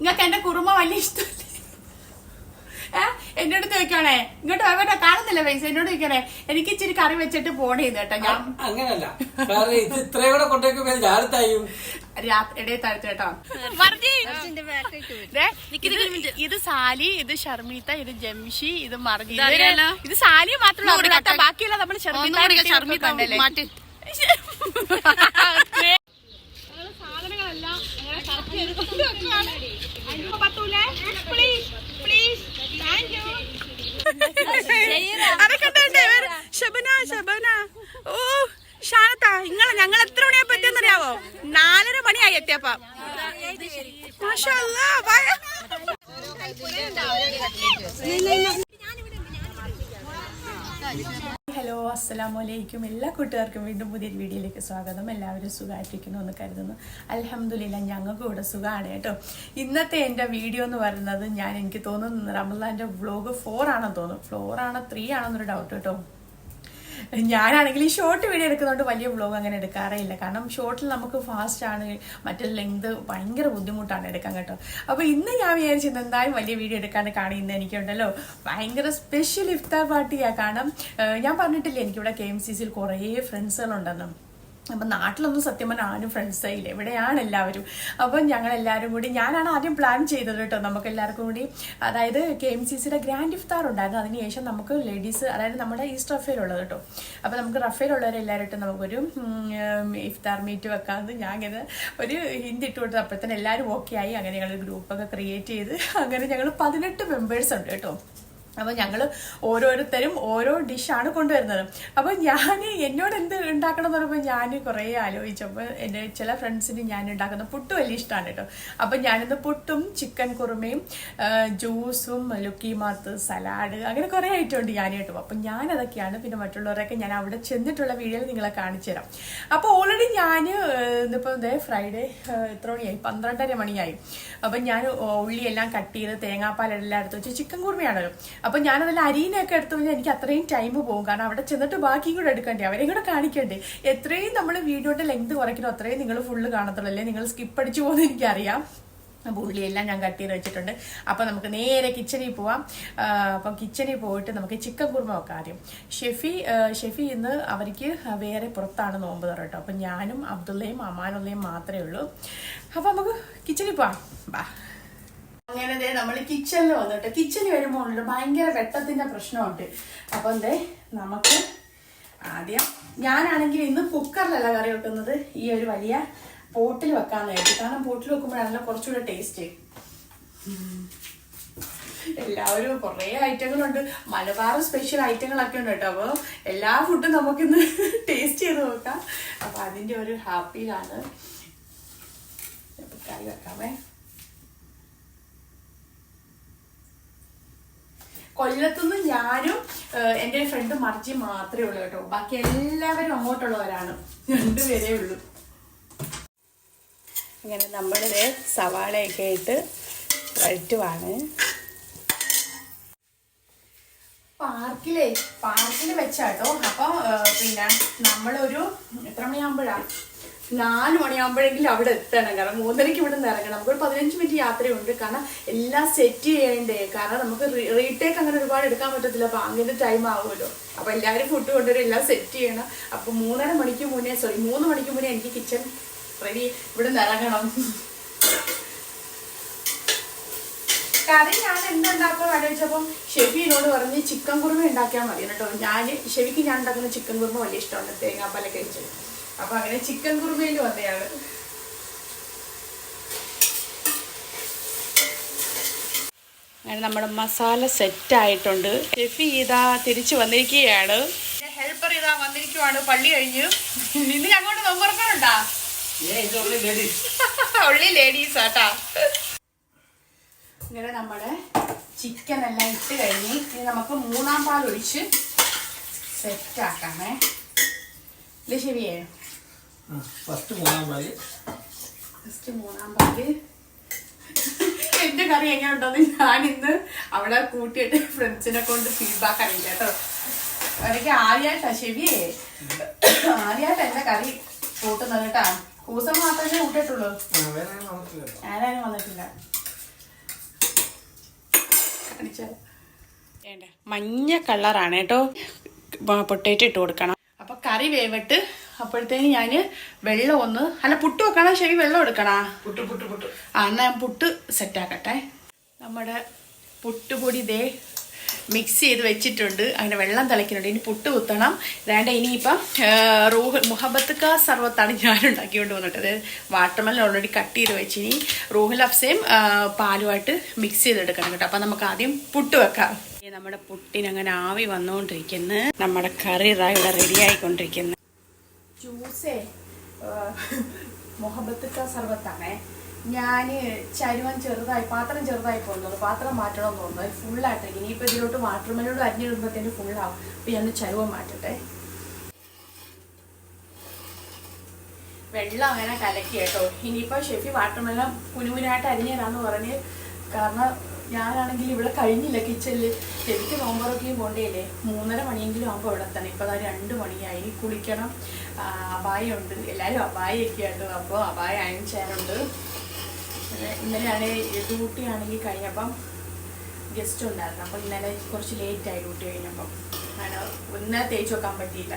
നിങ്ങൾക്ക് എന്റെ കുറുമ വലിയ ഇഷ്ടമല്ലേ? എന്നോട് ചോദിക്കണേ, ഇങ്ങോട്ട് വേറെ കാണുന്നില്ല പൈസ. എന്നോട് ചോദിക്കണേ, എനിക്ക് ഇച്ചിരി കറി വെച്ചിട്ട് പോണേന്ന് കേട്ടോ. ഞാൻ അങ്ങനല്ല, ഇത്രയും കൂടെ കൊണ്ടേക്കുമ്പോ ഞാനത്തായും രാത്രിയുടെ തരത്ത് കേട്ടോ. ഇത് സാലി, ഇത് ഷർമീത്ത, ഇത് ജംഷി, ഇത് മർജി. ഇത് സാലി മാത്രമല്ല, ബാക്കിയുള്ള നമ്മള് ഷർമീത്ത സാധനങ്ങളെല്ലാം ഷബന. ഓ ഷാനത്ത, ഞങ്ങൾ എത്ര മണിയാ പറ്റിയെന്നറിയാവോ? 4:30 മണിയായി എത്തിയപ്പോ. ഹലോ, അസ്സലാമലൈക്കും. എല്ലാ കൂട്ടുകാർക്കും വീണ്ടും പുതിയൊരു വീഡിയോയിലേക്ക് സ്വാഗതം. എല്ലാവരും സുഖമായിട്ടിരിക്കുന്നു എന്ന് കരുതുന്നു. അൽഹംദുലില്ലാ, ഞങ്ങൾക്ക് ഇവിടെ സുഖമാണ് കേട്ടോ. ഇന്നത്തെ എൻ്റെ വീഡിയോ എന്ന് പറയുന്നത് എനിക്ക് തോന്നുന്നു റമളാൻ്റെ വ്ളോഗ് 4 ആണെന്ന് തോന്നുന്നു. 4 ആണോ 3 ആണോന്നൊരു ഡൗട്ട് കേട്ടോ. ഞാനാണെങ്കിൽ ഈ ഷോർട്ട് വീഡിയോ എടുക്കുന്നതുകൊണ്ട് വലിയ വ്ളോഗ് അങ്ങനെ എടുക്കാറേയില്ല. കാരണം ഷോർട്ടിൽ നമുക്ക് ഫാസ്റ്റ് ആണ്, മറ്റേ ലെങ്ത് ഭയങ്കര ബുദ്ധിമുട്ടാണ് എടുക്കാൻ കേട്ടോ. അപ്പോൾ ഇന്ന് ഞാൻ വിചാരിച്ചത് എന്തായാലും വലിയ വീഡിയോ എടുക്കാൻ കാണുന്ന എനിക്കുണ്ടല്ലോ ഭയങ്കര സ്പെഷ്യൽ ഇഫ്താർ പാർട്ടിയാണ്. കാരണം ഞാൻ പറഞ്ഞിട്ടില്ലേ എനിക്കിവിടെ KMCC കുറേ ഫ്രണ്ട്സുകളുണ്ടെന്ന്. അപ്പം നാട്ടിലൊന്നും സത്യം പറഞ്ഞാൽ ആരും ഫ്രണ്ട്സായില്ല, ഇവിടെയാണ് എല്ലാവരും. അപ്പം ഞങ്ങളെല്ലാവരും കൂടി, ഞാനാണ് ആദ്യം പ്ലാൻ ചെയ്തത് കേട്ടോ. നമുക്ക് എല്ലാവർക്കും കൂടി, അതായത് KMCCയുടെ ഗ്രാൻഡ് ഇഫ്താർ ഉണ്ടായിരുന്നു. അതിനുശേഷം നമുക്ക് ലേഡീസ്, അതായത് നമ്മുടെ ഈസ്റ്റ് റഫേലുള്ളത് കേട്ടോ. അപ്പം നമുക്ക് റഫേലുള്ളവരെല്ലാവരും നമുക്കൊരു ഇഫ്താർ മീറ്റ് വെക്കാമെന്ന് ഞാൻ ഇങ്ങനെ ഒരു ഹിന്ദി ഇട്ട് കൊടുത്തത്. അപ്പോഴത്തേനും എല്ലാവരും ഓക്കെ ആയി. അങ്ങനെ ഞങ്ങൾ ഗ്രൂപ്പൊക്കെ ക്രിയേറ്റ് ചെയ്ത് അങ്ങനെ ഞങ്ങൾ 18 മെമ്പേഴ്സ് ഉണ്ട് കേട്ടോ. അപ്പോൾ ഞങ്ങൾ ഓരോരുത്തരും ഓരോ ഡിഷാണ് കൊണ്ടുവരുന്നത്. അപ്പോൾ എന്നോട് എന്ത് ഉണ്ടാക്കണം എന്ന് പറയുമ്പോൾ ഞാൻ കുറേ ആലോചിച്ചപ്പോൾ എൻ്റെ ചില ഫ്രണ്ട്സിന് ഞാൻ ഉണ്ടാക്കുന്ന പുട്ട് വലിയ ഇഷ്ടമാണ് കേട്ടോ. അപ്പം ഞാനിന്ന് പുട്ടും ചിക്കൻ കുറുമയും ജ്യൂസും ലുക്കിമാത്ത് സലാഡ് അങ്ങനെ കുറേ ഐറ്റം ഉണ്ട് ഞാൻ കേട്ടോ. അപ്പം ഞാനതൊക്കെയാണ്. പിന്നെ മറ്റുള്ളവരൊക്കെ ഞാൻ അവിടെ ചെന്നിട്ടുള്ള വീഡിയോയിൽ നിങ്ങളെ കാണിച്ചു തരാം. അപ്പോൾ ഓൾറെഡി ഞാൻ ഇന്നിപ്പോൾ ഫ്രൈഡേ എത്ര മണിയായി? 12:30 മണിയായി. അപ്പം ഞാൻ ഉള്ളിയെല്ലാം കട്ട് ചെയ്ത് തേങ്ങാപ്പാലെല്ലാം എടുത്ത് വെച്ച് ചിക്കൻ കുറുമയാണല്ലോ. അപ്പം ഞാനതെല്ലാം അരീനൊക്കെ എടുത്തു കഴിഞ്ഞാൽ എനിക്ക് അത്രയും ടൈം പോകും. കാരണം അവിടെ ചെന്നിട്ട് ബാക്കിയും കൂടെ എടുക്കണ്ടേ, അവരെയും കൂടെ കാണിക്കണ്ടേ. എത്രയും നമ്മൾ വീഡിയോയുടെ ലെങ്ത് കുറയ്ക്കണോ അത്രയും നിങ്ങൾ ഫുള്ള് കാണത്തുള്ളൂ, അല്ലേ നിങ്ങൾ സ്കിപ്പ് അടിച്ചു പോകുന്നത് എനിക്കറിയാം. അപ്പോൾ ഉള്ളിയെല്ലാം ഞാൻ കട്ട് ചെയ്ത് വെച്ചിട്ടുണ്ട്. അപ്പം നമുക്ക് നേരെ കിച്ചണിൽ പോവാം. അപ്പം കിച്ചണിൽ പോയിട്ട് നമുക്ക് ചിക്കൻ കുറുമ വെക്കാം ആദ്യം. ഷെഫി ഇന്ന് അവർക്ക് വേറെ പുറത്താണ് നോമ്പ് തുറ കേട്ടോ. അപ്പം ഞാനും അബ്ദുള്ളയും അമാനുള്ളയും മാത്രമേ ഉള്ളൂ. അപ്പം നമുക്ക് കിച്ചണിൽ പോവാം, ബാ. അങ്ങനെ നമ്മൾ കിച്ചണിൽ വന്നിട്ട്, കിച്ചണിൽ വരുമ്പോൾ ഭയങ്കര വെട്ടത്തിന്റെ പ്രശ്നമുണ്ട്. അപ്പം നമുക്ക് ആദ്യം, ഞാനാണെങ്കിൽ ഇന്ന് കുക്കറിലല്ല കറി വെക്കുന്നത്, ഈ ഒരു വലിയ പോട്ടിൽ വെക്കാന്ന് കരുതി. കാരണം പോട്ടിൽ വെക്കുമ്പോഴാണല്ലോ കുറച്ചുകൂടെ ടേസ്റ്റ്. എല്ലാവരും കുറേ ഐറ്റങ്ങളുണ്ട്, മലബാർ സ്പെഷ്യൽ ഐറ്റങ്ങളൊക്കെ ഉണ്ട് കേട്ടോ. അപ്പോൾ എല്ലാ ഫുഡും നമുക്കിന്ന് ടേസ്റ്റ് ചെയ്ത് നോക്കാം. അപ്പൊ അതിന്റെ ഒരു ഹാപ്പിയിലാണ്. കറി വെക്കാമേ. കൊല്ലത്തുനിന്ന് ഞാനും എൻ്റെ ഫ്രണ്ട് മർജി മാത്രമേ ഉള്ളൂ കേട്ടോ. ബാക്കി എല്ലാവരും അങ്ങോട്ടുള്ളവരാണ്, 2 പേരേ ഉള്ളൂ. ഇങ്ങനെ നമ്മളിത് സവാളയൊക്കെ ഇട്ട് വഴറ്റുവാണ്. പാർക്കിൽ വെച്ചാട്ടോ. അപ്പം പിന്നെ നമ്മളൊരു എത്ര മണിയാകുമ്പോഴാണ്? 4 മണിയാകുമ്പോഴെങ്കിലും അവിടെ എത്തണം. കാരണം 3:30 ഇവിടെ നിന്ന് ഇറങ്ങണം. നമുക്കൊരു 15 മിനിറ്റ് യാത്രയുണ്ട്. കാരണം എല്ലാം സെറ്റ് ചെയ്യണ്ടേ. കാരണം നമുക്ക് റീടേക്ക് അങ്ങനെ ഒരുപാട് എടുക്കാൻ പറ്റത്തില്ല, അപ്പം അങ്ങനെ ടൈം ആവുമല്ലോ. അപ്പം എല്ലാവരും ഫുഡ് കൊണ്ടുവരും, എല്ലാം സെറ്റ് ചെയ്യണം. അപ്പം 3 മണിക്ക് മുന്നേ എനിക്ക് കിച്ചൺ റെഡി ഇവിടെ നിന്ന് ഇറങ്ങണം. കറി ഞാൻ എന്തുണ്ടാക്കുമോ ആലോചിച്ചപ്പം ഷെഫിനോട് പറഞ്ഞ് ചിക്കൻ കുറുമ ഉണ്ടാക്കിയാൽ മതി കേട്ടോ. ഷെഫിക്ക് ഞാൻ ഉണ്ടാക്കുന്ന ചിക്കൻ കുറുമ വലിയ ഇഷ്ടമാണ്, തേങ്ങാപ്പാലൊക്കെ വെച്ച്. അപ്പൊ അങ്ങനെ ചിക്കൻ കുറുമയിൽ വന്നയാണ്. അങ്ങനെ നമ്മുടെ മസാല സെറ്റ് ആയിട്ടുണ്ട്. ഷെഫി ഇതാ തിരിച്ചു വന്നിരിക്കുകയാണ്. ഹെൽപ്പർ ഇതാ വന്നിരിക്കുവാണ് പള്ളി കഴിഞ്ഞ്. ഇന്ന് അങ്ങോട്ട് നോമ്പുറക്കാനുണ്ടാ? ഉള്ളി ലേഡീസ് ആട്ടാ. ഇങ്ങനെ നമ്മുടെ ചിക്കൻ എല്ലാം ഇട്ട് കഴിഞ്ഞ് ഇനി നമുക്ക് 3-ാം പാൽ ഒഴിച്ച് സെറ്റ് ആക്കാമേ. ഇല്ലേ ഷെഫിയേ? ഫസ്റ്റ് 3-ാം പാല്. എന്റെ കറി എങ്ങനെ ഉണ്ടോന്ന് ഞാനിന്ന് അവിടെ കൂട്ടിയിട്ട് ഫ്രണ്ട്സിനെ കൊണ്ട് ഫീഡ്ബാക്ക് അറിയില്ല കേട്ടോ. എനിക്ക് ആദ്യമായിട്ടാ ഷെഫിയേ, ആദ്യമായിട്ട് എന്റെ കറി കൂട്ടുന്നത് കേട്ടാ. കൂസം മാത്രമേ കൂട്ടിയിട്ടുള്ളൂ, ആരാനും വന്നിട്ടില്ല. കാണിച്ചാൽ മഞ്ഞ കളറാണ് കേട്ടോ. പൊട്ടേറ്റോ ഇട്ട് കൊടുക്കണം. അപ്പൊ കറി വേവിട്ട് അപ്പോഴത്തേന് ഞാന് വെള്ളം ഒന്ന് അല്ല പുട്ട് വെക്കണ ശരി വെള്ളം എടുക്കണ എന്നാ ഞാൻ പുട്ട് സെറ്റാക്കട്ടെ. നമ്മുടെ പുട്ടുപൊടി ഇതേ മിക്സ് ചെയ്ത് വെച്ചിട്ടുണ്ട്. അങ്ങനെ വെള്ളം തിളയ്ക്കുന്നുണ്ട്. ഇനി പുട്ട് കുത്തണം. വേണ്ട ഇനിയിപ്പം മുഹബത്ത് കാ സർവത്താണ് ഞാൻ ഉണ്ടാക്കിക്കൊണ്ട് വന്നിട്ട്. അതായത് വാട്ടർമെലൻ ഓൾറെഡി കട്ട് ചെയ്ത് വെച്ച് ഇനി റൂഹുൽ അഫ്സയും പാലുമായിട്ട് മിക്സ് ചെയ്തെടുക്കണം കേട്ടോ. അപ്പം നമുക്ക് ആദ്യം പുട്ട് വെക്കാം. നമ്മുടെ പുട്ടിനങ്ങനെ ആവി വന്നുകൊണ്ടിരിക്കുന്നു. നമ്മുടെ കറി ഇവിടെ റെഡി ആയിക്കൊണ്ടിരിക്കുന്നു. ജ്യൂസേ മുഹബത്ത് കാ സർവത്താണേ. ഞാൻ ചരുവൻ ചെറുതായി പാത്രം ചെറുതായി പോകുന്നത്. പാത്രം മാറ്റണമെന്ന് തോന്നുന്നത് ഫുള്ളായിട്ട്. ഇനിയിപ്പോൾ ഇതിലോട്ട് വാട്ടർമെലോട് അരിഞ്ഞിടുമ്പോഴത്തേന് ഫുള്ളാവും. അപ്പോൾ ഞാൻ ചരുവൻ മാറ്റട്ടെ. വെള്ളം അങ്ങനെ കലക്കി കേട്ടോ. ഇനിയിപ്പോൾ ഷെഫി വാട്ടർമെലൻ കുനുകുനായിട്ട് അരിഞ്ഞുതരാന്ന് പറഞ്ഞ്. കാരണം ഞാനാണെങ്കിൽ ഇവിടെ കഴിഞ്ഞില്ല കിച്ചണിൽ. ഷെഫിക്ക് നോമ്പറൊക്കെയും കൊണ്ടേയില്ലേ 3:30 മണിയെങ്കിലും ആകുമ്പോൾ ഇവിടെ തന്നെ. ഇപ്പോൾ അതാ 2 മണിയായി. കുളിക്കണം. അബായുണ്ട്. എല്ലാവരും അബായൊക്കെ ആയിട്ട്. അപ്പോൾ അബായ അയൺ ചെയ്യാനുണ്ട്. ഇന്നലെയാണ് ഡ്യൂട്ടി ആണെങ്കിൽ കഴിഞ്ഞപ്പം ഗസ്റ്റ് ഉണ്ടായിരുന്നു. അപ്പോൾ ഇന്നലെ കുറച്ച് ലേറ്റായി ഡ്യൂട്ടി കഴിഞ്ഞപ്പം. അങ്ങനെ ഒന്നേ തേച്ച് വെക്കാൻ പറ്റിയില്ല.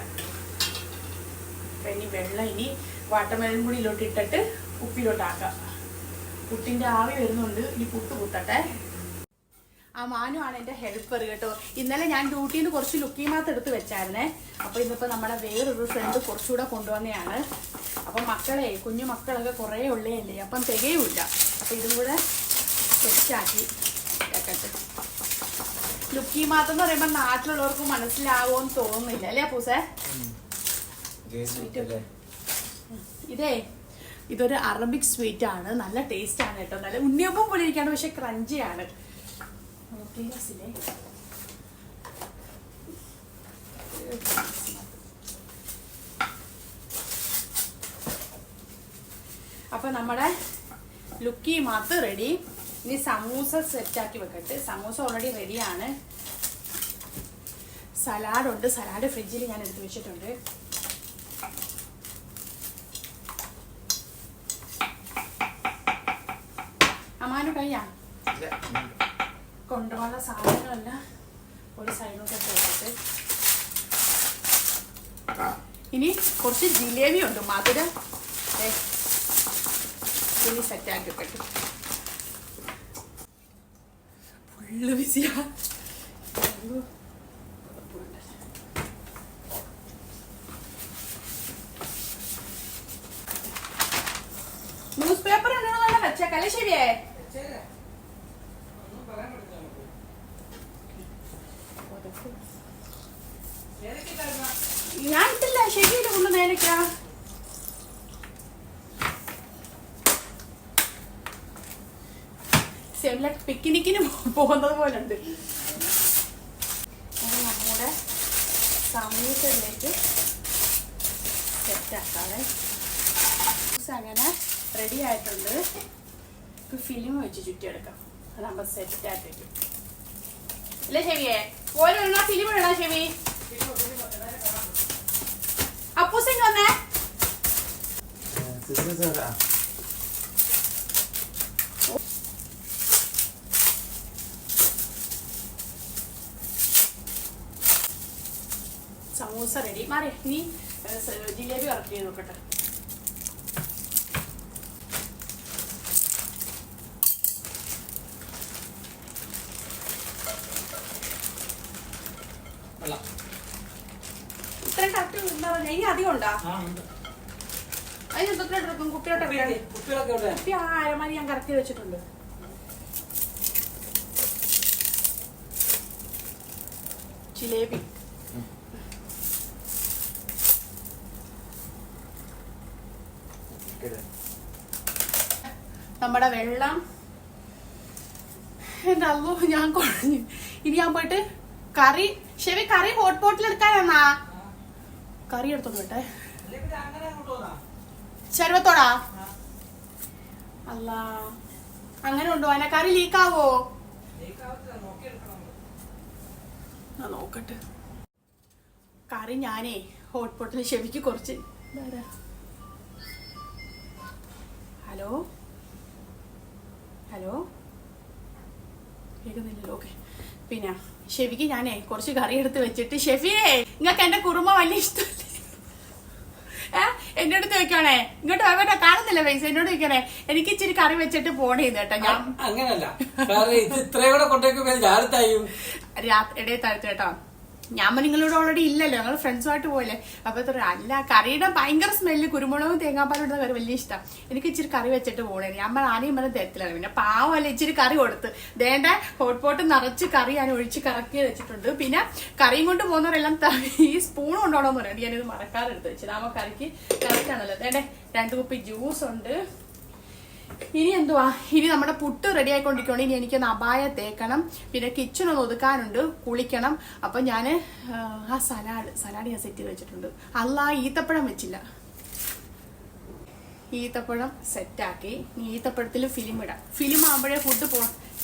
അപ്പം ഇനി വെള്ളം ഇനി വാട്ടർമെലൻ കൂടി ഇതിലോട്ട് ഇട്ടിട്ട് ഉപ്പിലോട്ടാക്കാം. പുട്ടിൻ്റെ ആവി വരുന്നുണ്ട്. ഇനി പുട്ട് കുത്തട്ടെ. ആ മാനുവാണ് എൻ്റെ ഹെൽപ്പർ കേട്ടോ. ഇന്നലെ ഞാൻ ഡ്യൂട്ടിയിൽ നിന്ന് കുറച്ച് ലുക്കിമാത്ത് എടുത്ത് വെച്ചായിരുന്നേ. അപ്പോൾ ഇന്നിപ്പോൾ നമ്മുടെ വേറൊരു ഫ്രണ്ട് കുറച്ചുകൂടെ കൊണ്ടുവന്നെയാണ്. അപ്പം മക്കളെ കുഞ്ഞു മക്കളൊക്കെ കുറേ ഉള്ളതല്ലേ. അപ്പം തികയുമില്ല. അപ്പം ഇതും കൂടെ സെറ്റാക്കി വെക്കട്ടെ. ലുക്കിമാത്ത് എന്ന് പറയുമ്പോൾ നാട്ടിലുള്ളവർക്ക് മനസ്സിലാവുമെന്ന് തോന്നുന്നില്ല അല്ലേ പൂസേ? ഇതൊരു അറബിക് സ്വീറ്റ് ആണ്. നല്ല ടേസ്റ്റ് ആണ് കേട്ടോ. നല്ല ഉണ്ണിയപ്പം പോലെ ഇരിക്കാണ്. പക്ഷെ ക്രഞ്ചിയാണ്. അപ്പൊ നമ്മുടെ ലുക്കി മാത്ത് റെഡി. ഇനി സമൂസ സെറ്റാക്കി വെക്കട്ടെ. സമൂസ ഓൾറെഡി റെഡിയാണ്. സലാഡുണ്ട്. സലാഡ് ഫ്രിഡ്ജിൽ ഞാൻ എടുത്ത് വെച്ചിട്ടുണ്ട്. അമ്മാനു കഴിയാ കൊണ്ടുപോകാനുള്ള സാധനങ്ങളെല്ലാം ഒരു സൈഡിലോട്ട് വെച്ചിട്ട് ഇനി കുറച്ച് ജിലേബി ഉണ്ട് മധുരം. ഇനി സെറ്റാക്കി പറ്റും. ഫുള്ള് ബിസിയാ. ന്യൂസ് പേപ്പർ ഉണ്ടെന്ന് വെച്ചേക്കല്ലേ ശരിയേ? ഞാൻ ഇട്ടില്ല. ശരിയല്ല കൊണ്ട് നേരക്ക പിക്നിക്കിന് പോകുന്നത് പോലെ ഉണ്ട്. നമ്മുടെ സമൂസയിലേക്ക് സെറ്റാക്കാതെ അങ്ങനെ റെഡി ആയിട്ടുണ്ട്. ഫിലിം വെച്ച് ചുറ്റിയെടുക്കാം. അതാകുമ്പോൾ സെറ്റായിട്ട് അല്ലേ ചെവിയെ? ഓരോ ഫിലിം ഇടണ ചെവി. അപ്പൂസിങ് വന്നേ. സമൂസ റെഡി. മാറി ഇനി ജിലേബി വർക്ക് ചെയ്ത് നോക്കട്ടെ. ഇത്രയും കറക്റ്റ് എന്താ പറഞ്ഞ ഇനി അധികം ഉണ്ടാ? അതിന് എന്തൊക്കെ കുപ്പിയോട്ടെ കുപ്പി അരമാരി ഞാൻ കറക്റ്റ് വെച്ചിട്ടുണ്ട്. ജിലേബി നമ്മുടെ വെള്ളം എന്റെ അല്ലോ ഞാൻ കുഴഞ്ഞു. ഇനി ഞാൻ പോയിട്ട് കറി ശരി കറി ഹോട്ട് പോട്ടിൽ എടുക്കാനാ കറി എടുത്തോണ്ട് വിട്ടെ. ശർവത്തോടാ അല്ല അങ്ങനെ കൊണ്ടുപോവാനാ? കറി ലീക്കാവോ? നോക്കട്ടെ. കറി ഞാനേ ഹോട്ട് പോട്ടിൽ ഷെവിക്ക് കുറച്ച്. ഹലോ ഹലോ കേൾക്കുന്നില്ലല്ലോ. ഓക്കെ, പിന്നെ ഷെഫിക്ക് ഞാനേ കുറച്ച് കറി എടുത്ത് വെച്ചിട്ട്, ഷെഫിയേ നിങ്ങൾക്ക് എന്റെ കുറുമ വലിയ ഇഷ്ടമല്ലേ? എന്റെ അടുത്ത് വെക്കണേ, ഇങ്ങോട്ട് അവരെ കാണുന്നില്ല പൈസ. എന്നോട് വെക്കണേ, എനിക്ക് ഇച്ചിരി കറി വെച്ചിട്ട് പോണേന്ന് കേട്ടോ. ഞാൻ അങ്ങനല്ല, ഇത് ഇത്രയും കൂടെ കൊണ്ടേക്കുമ്പോ ഞാനെത്തായും ഇടയിൽ താഴ്ത്തു കേട്ടോ. ഞാൻ നിങ്ങളോട് ഓൾറെഡി ഇല്ലല്ലോ, ഞങ്ങൾ ഫ്രണ്ട്സുമായിട്ട് പോയില്ലേ. അപ്പൊ അല്ല, കറിയുടെ ഭയങ്കര സ്മെല്ല്, കുരുമുളകും തേങ്ങാപ്പാലും ഇടുന്ന കറി വലിയ ഇഷ്ടം. എനിക്ക് ഇച്ചിരി കറി വെച്ചിട്ട് പോണേ. ഞാൻ ആരെയും പറഞ്ഞ തരത്തിലാണ്. പിന്നെ പാവമല്ല, ഇച്ചിരി കറി കൊടുത്ത് ദേണ്ട ഹോട്ട് പോട്ട് നിറച്ച് കറി ഞാൻ ഒഴിച്ച് കറക്കി വെച്ചിട്ടുണ്ട്. പിന്നെ കറിയും കൊണ്ട് പോകുന്നവരെല്ലാം ഈ സ്പൂൺ കൊണ്ടോണോന്ന് പറയാം. ഞാനിത് മറക്കാതെ എടുത്ത് വെച്ചത്. ആ കറിക്ക് കറക്റ്റ് ആണല്ലോ. ദേണ്ടേ 2 കുപ്പി ജ്യൂസ് ഉണ്ട്. ഇനി എന്തുവാ, ഇനി നമ്മുടെ പുട്ട് റെഡി ആയിക്കൊണ്ടിരിക്കണം. ഇനി എനിക്കൊന്ന് അബായ തേക്കണം, പിന്നെ കിച്ചൺ ഒന്ന് ഒതുക്കാനുണ്ട്, കുളിക്കണം. അപ്പൊ ഞാന് ആ സലാഡ് ഞാൻ സെറ്റ് ചെയ്ത് വെച്ചിട്ടുണ്ട്. ഈത്തപ്പഴം വെച്ചില്ല. ഈത്തപ്പഴം സെറ്റാക്കി. ഈത്തപ്പഴത്തിൽ ഫിലിം ഇടാം. ഫിലിം ആകുമ്പോഴേ ഫുഡ്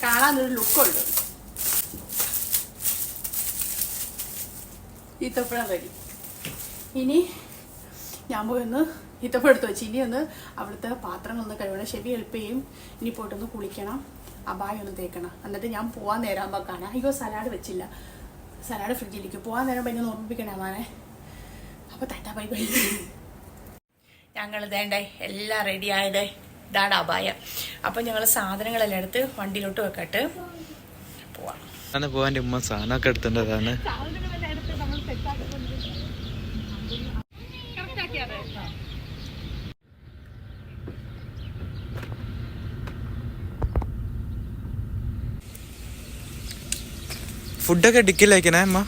കാണാനൊരു ലുക്കുണ്ട്. ഈത്തപ്പഴം റെഡി. ഇനി ഞാൻ പോയി ഒന്ന് ഈത്തപ്പഴം എടുത്ത് വെച്ച് ഇനി ഒന്ന് അവിടുത്തെ പാത്രങ്ങളൊന്ന് കഴുകണം. ഷെഫി ഹെൽപ്പ് ചെയ്യും. ഇനി പോയിട്ടൊന്ന് കുളിക്കണം, അബായ ഒന്ന് തേക്കണം. എന്നിട്ട് ഞാൻ പോവാൻ നേരം കാണാം. അയ്യോ സലാഡ് വെച്ചില്ല, സലാഡ് ഫ്രിഡ്ജിലേക്ക് പോവാൻ നേരം പിന്നെ ഓർമ്മിപ്പിക്കണേ അമ്മാനെ. അപ്പൊ ടാറ്റാ ബൈ ബൈ. ഞങ്ങൾ ഇതേണ്ടേ എല്ലാം റെഡി ആയതേ. ഇതാണ് അബായ. അപ്പൊ ഞങ്ങൾ സാധനങ്ങളെല്ലാം എടുത്ത് വണ്ടിയിലോട്ട് വെക്കട്ട് പോവാം. പോവാൻ ഉമ്മ സാധനമൊക്കെ എടുത്തിട്ടതാണ്. ഫുഡൊക്കെ ഡിക്കിയിൽ വെക്കണേ അമ്മ?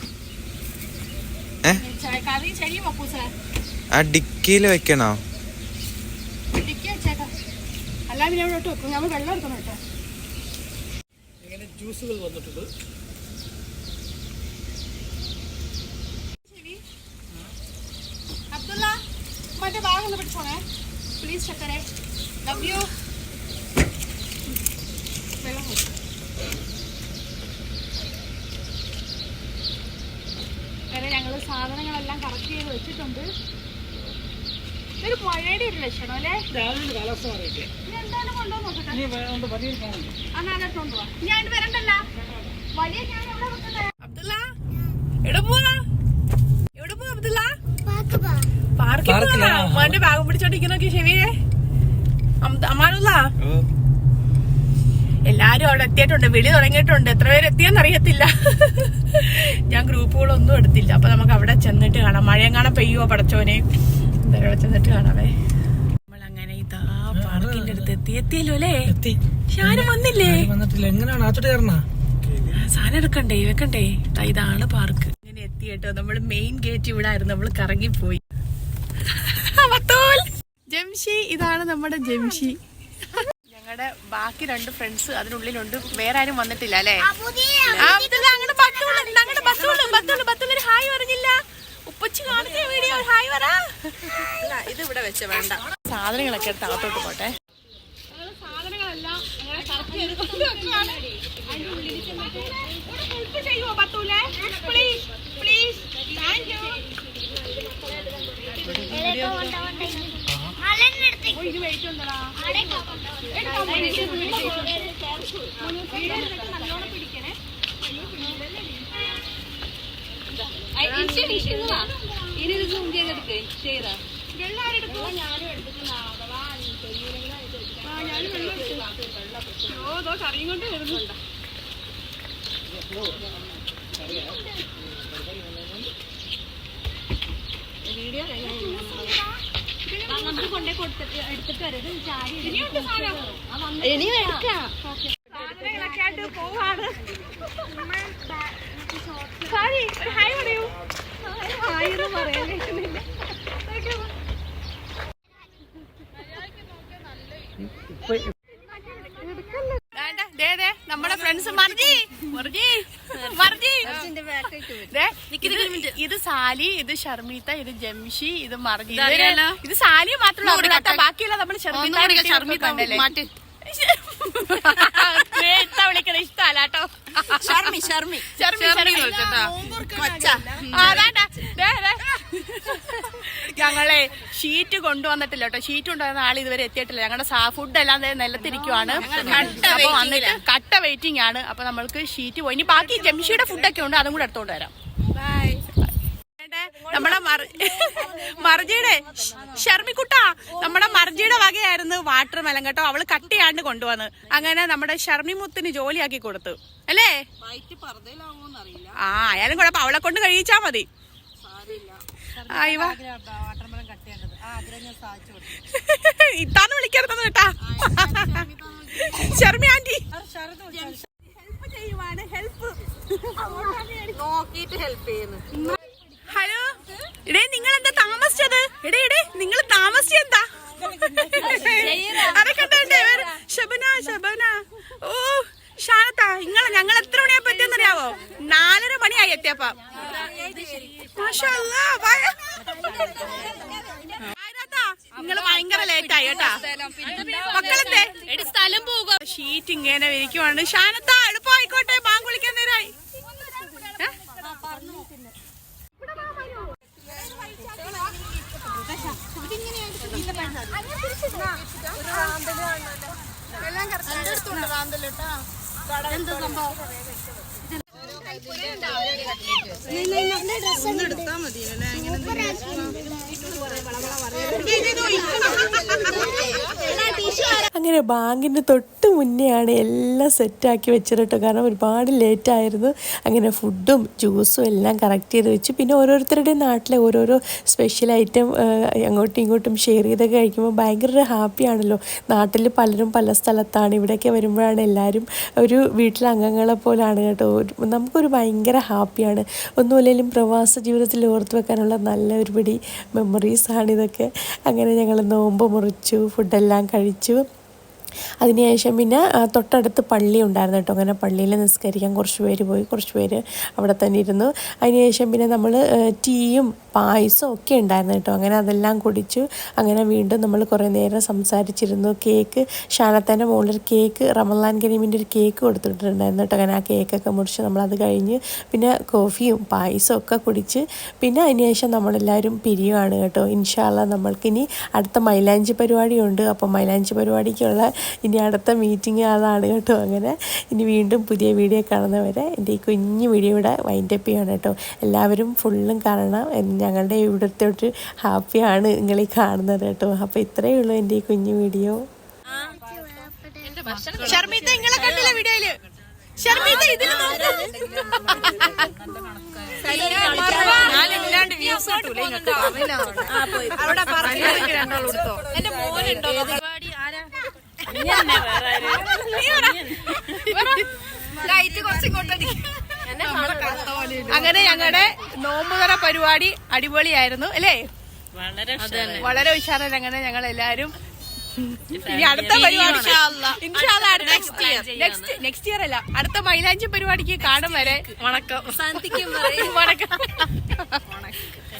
ആ ഡിക്കിയിൽ വെക്കണോ? ജ്യൂസുകൾ വന്നിട്ടുണ്ട്. അബ്ദുള്ള മറ്റേ ബാഗ് ഒന്ന് പിടിച്ചോണേ പ്ലീസ്. ചക്കരെ ലവ് യു. വേറെ ഞങ്ങള് സാധനങ്ങളെല്ലാം കറക്റ്റ് ചെയ്ത് വെച്ചിട്ടുണ്ട്. ഒരു പുഴയുടെ ഒരു ലക്ഷണം അല്ലേ? കാലാവസ്ഥ മാറിയില്ലേ? എന്തായാലും കൊണ്ടുപോകാൻ നോക്കട്ടെ. നാളെ കൊണ്ടുപോവാ. ഞാൻ വരണ്ടല്ല. വലിയ ഞാൻ എവിടെ വെക്കട്ടെ? അബ്ദുള്ള എവിടെ പോവാ? എവിടെ പോവാ അബ്ദുള്ള? പാർക്കിൽ പോവാ. അമ്മാന്റെ ബാഗ് പിടിച്ചോണ്ടിരിക്കുന്നോക്കി ഷെവിയെ. അമ്മാനുള്ള എല്ലാരും അവിടെ എത്തിയിട്ടുണ്ട്, വിളി തുടങ്ങിയിട്ടുണ്ട്. എത്ര പേര് എത്തിയെന്ന് അറിയത്തില്ല. ഞാൻ ഗ്രൂപ്പുകളൊന്നും എടുത്തില്ല. അപ്പൊ നമുക്ക് അവിടെ ചെന്നിട്ട് കാണാം. മഴയും കാണാൻ പെയ്യുവോ പടച്ചോനെ. എന്തായാലും അവിടെ ചെന്നിട്ട് കാണാവേ. നമ്മളങ്ങനെ ഇതാ പാർക്കിന്റെ അടുത്ത് എത്തിയല്ലോ അല്ലേ? ഷാനും വന്നില്ലേ? എങ്ങനെയാണ് ആച്ചോട്ട് കയറണ? സാധനം എടുക്കണ്ടേ വെക്കണ്ടേ? ഇതാണ് പാർക്ക്. ഇങ്ങനെ എത്തിയിട്ടോ. നമ്മള് മെയിൻ ഗേറ്റ് ഇവിടെ ആയിരുന്നു, നമ്മള് കറങ്ങിപ്പോയി. ജംഷി, ഇതാണ് നമ്മുടെ ജംഷി. ഞങ്ങളുടെ ബാക്കി 2 ഫ്രണ്ട്സ് അതിനുള്ളിലുണ്ട്. വേറെ ആരും വന്നിട്ടില്ല അല്ലേ? ഹായ് പറഞ്ഞില്ല. ഉപ്പച്ചി കാണുന്ന വീഡിയോ ഹായ് പറ. ഇത് ഇവിടെ വെച്ച വേണ്ട. സാധനങ്ങളൊക്കെ എടുത്ത് അകത്തോട്ട് പോട്ടെ. സാധനങ്ങളെല്ലാം ഇത് വെയിറ്റ് ഉണ്ടടാ. നല്ലോണം പിടിക്കണേ. എല്ലാരും എടുക്കും. ഞാനും എടുത്തിട്ടുണ്ടാ. ഞാനും വെള്ളം എടുത്തു. കറിയും കൊണ്ട് വരുന്നുണ്ട്. വീഡിയോ നമുക്ക് കൊണ്ടേ കൊടുത്തിട്ട് എടുത്തിട്ട് വരും. ഇനി എടുക്കാം. സാധനങ്ങളൊക്കെ ആയിട്ട് പോവാണ്. ഒരു ഹായ് പറയൂ. ഹായ് എന്ന് പറയാൻ കേൾക്കുന്നില്ല. നമ്മുടെ ഫ്രണ്ട്സ് ഇത് സാലി, ഇത് ഷർമീത്ത, ഇത് ജംഷി, ഇത് മർജി. ഇത് സാലി മാത്രമല്ല, ബാക്കിയുള്ള നമ്മള് ഷർമീത്ത വിളിക്കണ ഇഷ്ടല്ല കേട്ടോ. ഞങ്ങളെ ഷീറ്റ് കൊണ്ടുവന്നിട്ടില്ല കേട്ടോ. ഷീറ്റ് കൊണ്ടുവന്ന ആൾ ഇതുവരെ എത്തിയിട്ടില്ല. ഞങ്ങളുടെ ഫുഡ് എല്ലാം നിലത്തിരിക്കുവാണ്. അപ്പൊ വന്നിട്ട് കട്ട വെയിറ്റിംഗ് ആണ്. അപ്പൊ നമ്മൾക്ക് ഷീറ്റ് പോയി. ഇനി ബാക്കി ജംഷിയുടെ ഫുഡൊക്കെ ഉണ്ട്, അതും കൂടെ എടുത്തോണ്ട് വരാം. നമ്മുടെ മർജിയുടെ ഷർമിക്കുട്ട, നമ്മുടെ മർജിയുടെ വകയായിരുന്നു വാട്ടർ മെലൻ കേട്ടോ. അവള് കട്ടിയാണ്ട് കൊണ്ടുവന്ന് അങ്ങനെ നമ്മുടെ ഷർമിമുത്തിന് ജോലിയാക്കി കൊടുത്തു അല്ലേ? ആ ആയാലും കുഴപ്പം, അവളെ കൊണ്ട് കഴിച്ചാ മതി. ഇത്താന്ന് വിളിക്കരുതെന്ന് കേട്ടാ ഷർമി ആന്റി. ഹലോ ഇടേ, നിങ്ങൾ എന്താ താമസിച്ചത്? ഇടേ നിങ്ങൾ താമസിച്ചെന്താ? ശബന ഓ ഷാനത്ത, ഞങ്ങൾ എത്ര മണിയാ പറ്റിയെന്നറിയാവോ? 4:30 മണിയായി എത്തിയപ്പ. നിങ്ങള് ഭയങ്കര ലേറ്റ് ആയി കേട്ടാ. മക്കളെന്തേ? സ്ഥലം പോകുക. ഷീറ്റ് ഇങ്ങനെ വിരിക്കുവാണ്. ഷാനത്ത എളുപ്പമായിക്കോട്ടെ, ബാങ്ക് വിളിക്കാൻ നേരായി. അങ്ങനെ ബാങ്കിൻ്റെ തൊട്ട് മുന്നെയാണ് എല്ലാം സെറ്റാക്കി വെച്ചിട്ട്. കാരണം ഒരുപാട് ലേറ്റായിരുന്നു. അങ്ങനെ ഫുഡും ജ്യൂസും എല്ലാം കറക്റ്റ് ചെയ്ത് വെച്ചു. പിന്നെ ഓരോരുത്തരുടെയും നാട്ടിലെ ഓരോരോ സ്പെഷ്യൽ ഐറ്റം അങ്ങോട്ടും ഇങ്ങോട്ടും ഷെയർ ചെയ്തൊക്കെ കഴിക്കുമ്പോൾ ഭയങ്കര ഹാപ്പിയാണല്ലോ. നാട്ടിൽ പലരും പല സ്ഥലത്താണ്. ഇവിടെയൊക്കെ വരുമ്പോഴാണ് എല്ലാവരും ഒരു വീട്ടിലെ അംഗങ്ങളെ പോലാണ് കേട്ടോ. നമുക്കൊരു ഭയങ്കര ഹാപ്പിയാണ്. ഒന്നുമില്ലെങ്കിലും പ്രവാസ ജീവിതത്തിൽ ഓർത്ത് വെക്കാനുള്ള നല്ല ഒരുപിടി മെമ്മറീസാണ് ഇതൊക്കെ. അങ്ങനെ ഞങ്ങൾ നോമ്പ് മുറിച്ചു, ഫുഡെല്ലാം കഴിച്ചു. അതിനുശേഷം പിന്നെ തൊട്ടടുത്ത് പള്ളി ഉണ്ടായിരുന്നു കേട്ടോ. അങ്ങനെ പള്ളിയിൽ നിസ്കരിക്കാൻ കുറച്ച് പേര് പോയി, കുറച്ച് പേര് അവിടെ തന്നെ ഇരുന്നു. അതിനുശേഷം പിന്നെ നമ്മൾ ടീയും പായസം ഒക്കെ ഉണ്ടായിരുന്നു കേട്ടോ. അങ്ങനെ അതെല്ലാം കുടിച്ചു. അങ്ങനെ വീണ്ടും നമ്മൾ കുറേ നേരം സംസാരിച്ചിരുന്നു. കേക്ക്, ഷാനത്താൻ്റെ മുകളിൽ കേക്ക്, റമളാൻ കരീമിൻ്റെ ഒരു കേക്ക് കൊടുത്തിട്ടുണ്ടായിരുന്നു കേട്ടോ. അങ്ങനെ ആ കേക്കൊക്കെ മുറിച്ച് നമ്മളത് കഴിഞ്ഞ് പിന്നെ കോഫിയും പായസവും ഒക്കെ കുടിച്ച് പിന്നെ അതിനുശേഷം നമ്മളെല്ലാവരും പിരിയുവാണ് കേട്ടോ. ഇൻഷാ അല്ലാഹ് നമ്മൾക്കിനി അടുത്ത മൈലാഞ്ചി പരിപാടിയുണ്ട്. അപ്പോൾ മൈലാഞ്ചി പരിപാടിക്കുള്ള ഇനി അടുത്ത മീറ്റിംഗ് അതാണ് കേട്ടോ. അങ്ങനെ ഇനി വീണ്ടും പുതിയ വീഡിയോ കാണുന്നവരെ എൻ്റെ ഈ കുഞ്ഞു വീഡിയോ ഇവിടെ വൈൻഡപ്പ് ചെയ്യണം കേട്ടോ. എല്ലാവരും ഫുള്ളും കാണണം. ഞങ്ങളുടെ ഇവിടുത്തെ ഒരു ഹാപ്പിയാണ് നിങ്ങളീ കാണുന്നത് കേട്ടോ. അപ്പോൾ ഇത്രയേ ഉള്ളൂ എൻ്റെ ഈ കുഞ്ഞു വീഡിയോ. ഷർമിത്ത നിങ്ങളെ കണ്ടില്ല വീഡിയോയില്? ഷർമിത്ത ഇതില് ഞാനില്ലാണ്ട് വ്യൂസ് കിട്ടൂല. എന്റെ മോനുണ്ടോ? അങ്ങനെ ഞങ്ങളുടെ നോമ്പുതറ പരിപാടി അടിപൊളിയായിരുന്നു അല്ലേ? വളരെ ഉഷാറായി. അങ്ങനെ ഞങ്ങൾ എല്ലാരും ഇനി അടുത്ത പരിപാടി നെക്സ്റ്റ് ഇയർ അല്ല, അടുത്ത മൈലാഞ്ചി പരിപാടിക്ക് കാണും വരെ വണക്കം.